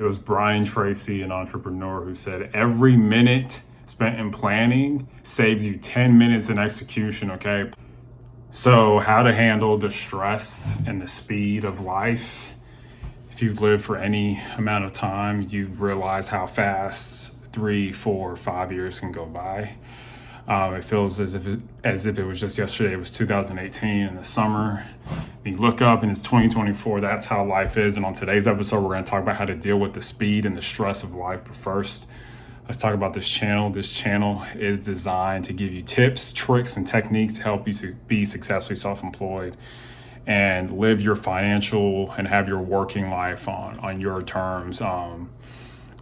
It was Brian Tracy, an entrepreneur, who said, every minute spent in planning saves you 10 minutes in execution, okay? So how to handle the stress and the speed of life. If you've lived for any amount of time, you've realized how fast 3, 4, 5 years can go by. It feels as if it was just yesterday. It was 2018 in the summer. You look up and it's 2024. That's how life is. And on today's episode, we're going to talk about how to deal with the speed and the stress of life. But first, let's talk about this channel. This channel is designed to give you tips, tricks, and techniques to help you be successfully self-employed and live your financial and have your working life on your terms.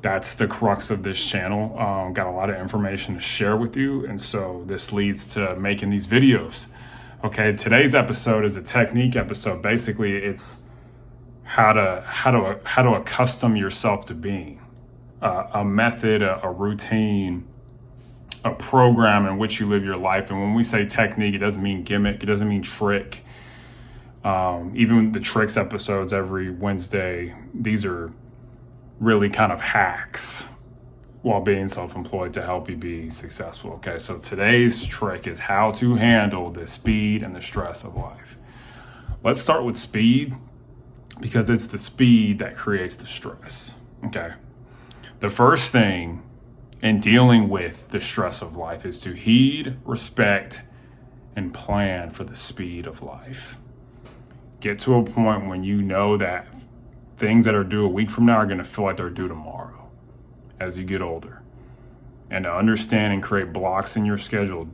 That's the crux of this channel. Got a lot of information to share with you, and so this leads to making these videos. Okay, today's episode is a technique episode. Basically, it's how to accustom yourself to being a method, a routine, a program in which you live your life. And when we say technique, it doesn't mean gimmick, it doesn't mean trick. Even the tricks episodes every Wednesday, these are really kind of hacks while being self-employed to help you be successful. Okay, so today's trick is how to handle the speed and the stress of life. Let's start with speed, because it's the speed that creates the stress. Okay, the first thing in dealing with the stress of life is to heed, respect, and plan for the speed of life. Get to a point when you know that things that are due a week from now are going to feel like they're due tomorrow as you get older. And to understand and create blocks in your schedule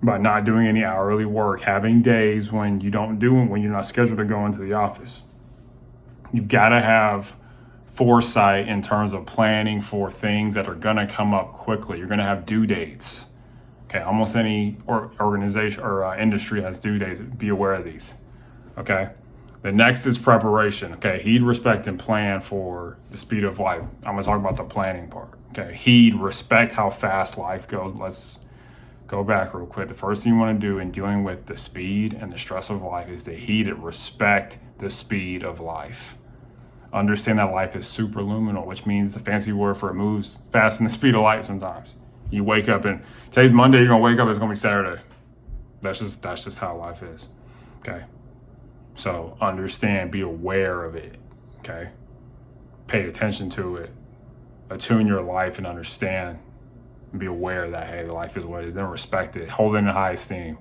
by not doing any hourly work, having days when you don't do it, when you're not scheduled to go into the office. You've got to have foresight in terms of planning for things that are going to come up quickly. You're going to have due dates. Okay, almost any organization or industry has due dates. Be aware of these. Okay. The next is preparation. Okay, heed, respect, and plan for the speed of life. I'm going to talk about the planning part. Okay, heed, respect how fast life goes. Let's go back real quick. The first thing you want to do in dealing with the speed and the stress of life is to heed and respect the speed of life. Understand that life is superluminal, which means the fancy word for it moves fast in the speed of light sometimes. You wake up and today's Monday, you're going to wake up, it's going to be Saturday. That's just how life is. Okay. So understand, be aware of it, okay? Pay attention to it. Attune your life and understand and be aware that, hey, life is what it is. Then respect it. Hold it in high esteem.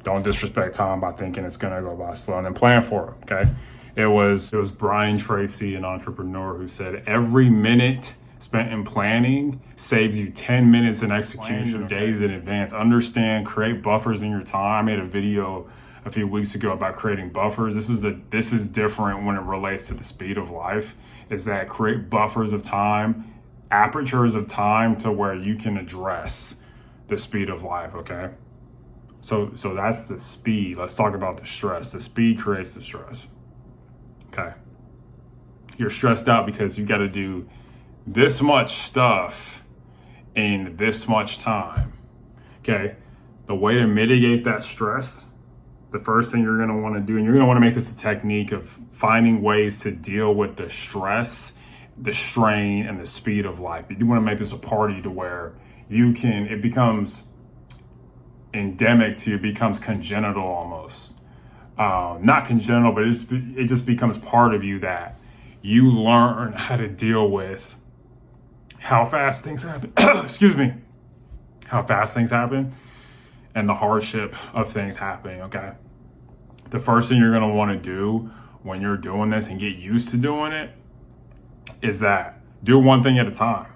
Don't disrespect time by thinking it's going to go by slow, and then plan for it, okay? It was Brian Tracy, an entrepreneur, who said, every minute spent in planning saves you 10 minutes in execution, days in advance. Understand, create buffers in your time. I made a video a few weeks ago about creating buffers. This is different when it relates to the speed of life, is that create buffers of time, apertures of time to where you can address the speed of life, okay? So that's the speed. Let's talk about the stress. The speed creates the stress, okay? You're stressed out because you got to do this much stuff in this much time, okay? The way to mitigate that stress, the first thing you're going to want to do, and you're going to want to make this a technique of finding ways to deal with the stress, the strain, and the speed of life. You do want to make this a party to where it becomes endemic to you, it becomes congenital almost. Not congenital, but it just becomes part of you, that you learn how to deal with how fast things happen. Excuse me. How fast things happen and the hardship of things happening, okay? The first thing you're going to want to do when you're doing this and get used to doing it is that do one thing at a time.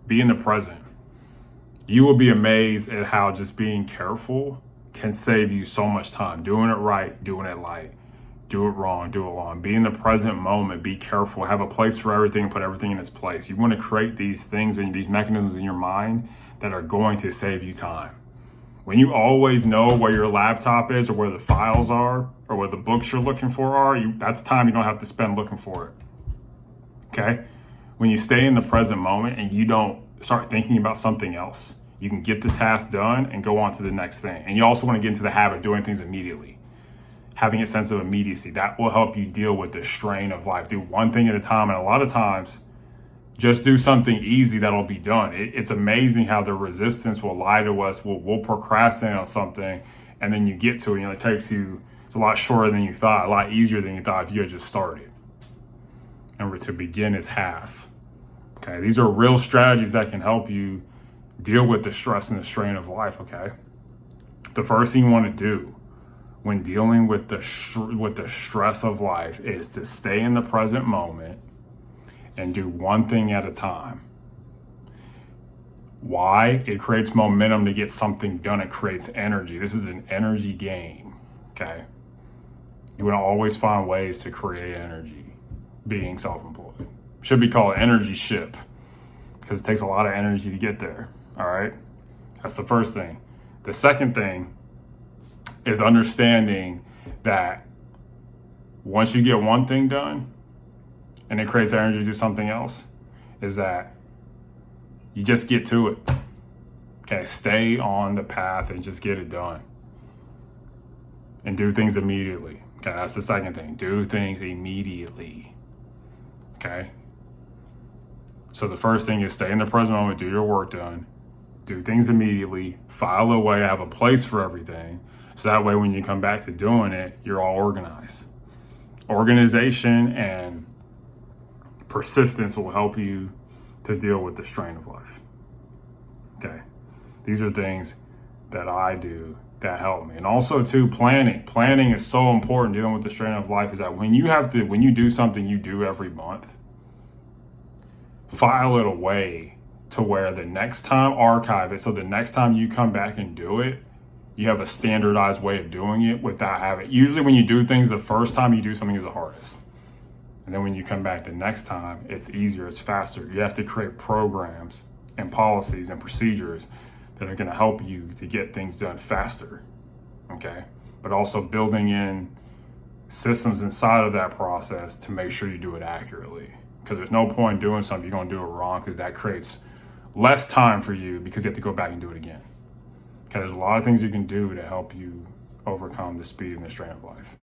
Be in the present. You will be amazed at how just being careful can save you so much time. Doing it right, doing it light. Do it wrong, do it long. Be in the present moment. Be careful. Have a place for everything. Put everything in its place. You want to create these things and these mechanisms in your mind that are going to save you time. When you always know where your laptop is or where the files are or where the books you're looking for are, that's time you don't have to spend looking for it. Okay? When you stay in the present moment and you don't start thinking about something else, you can get the task done and go on to the next thing. And you also want to get into the habit of doing things immediately. having a sense of immediacy. That will help you deal with the strain of life. Do one thing at a time. And a lot of times, just do something easy that'll be done. It's amazing how the resistance will lie to us. We'll procrastinate on something, and then you get to it. It takes you, it's a lot shorter than you thought, a lot easier than you thought if you had just started. Remember, to begin is half. Okay, these are real strategies that can help you deal with the stress and the strain of life, okay? The first thing you want to do when dealing with the stress of life is to stay in the present moment and do one thing at a time. Why? It creates momentum to get something done. It creates energy. This is an energy game, okay? You want to always find ways to create energy being self-employed. Should be called energy ship because it takes a lot of energy to get there, all right? That's the first thing. The second thing is understanding that once you get one thing done and it creates energy to do something else, is that you just get to it. Okay, stay on the path and just get it done. And do things immediately. Okay, that's the second thing. Do things immediately. Okay? So the first thing is stay in the present moment, do your work done, do things immediately, file away, have a place for everything. So that way when you come back to doing it, you're all organized. Organization and persistence will help you to deal with the strain of life. Okay. These are things that I do that help me. And also too, planning. Planning is so important dealing with the strain of life, is that when you do something you do every month, file it away to where the next time, archive it. So the next time you come back and do it, you have a standardized way of doing it without having, usually when you do things, the first time you do something is the hardest. And then when you come back the next time, it's easier, it's faster. You have to create programs and policies and procedures that are going to help you to get things done faster, okay? But also building in systems inside of that process to make sure you do it accurately. Because there's no point doing something you're going to do it wrong, because that creates less time for you because you have to go back and do it again. Okay, there's a lot of things you can do to help you overcome the speed and the strain of life.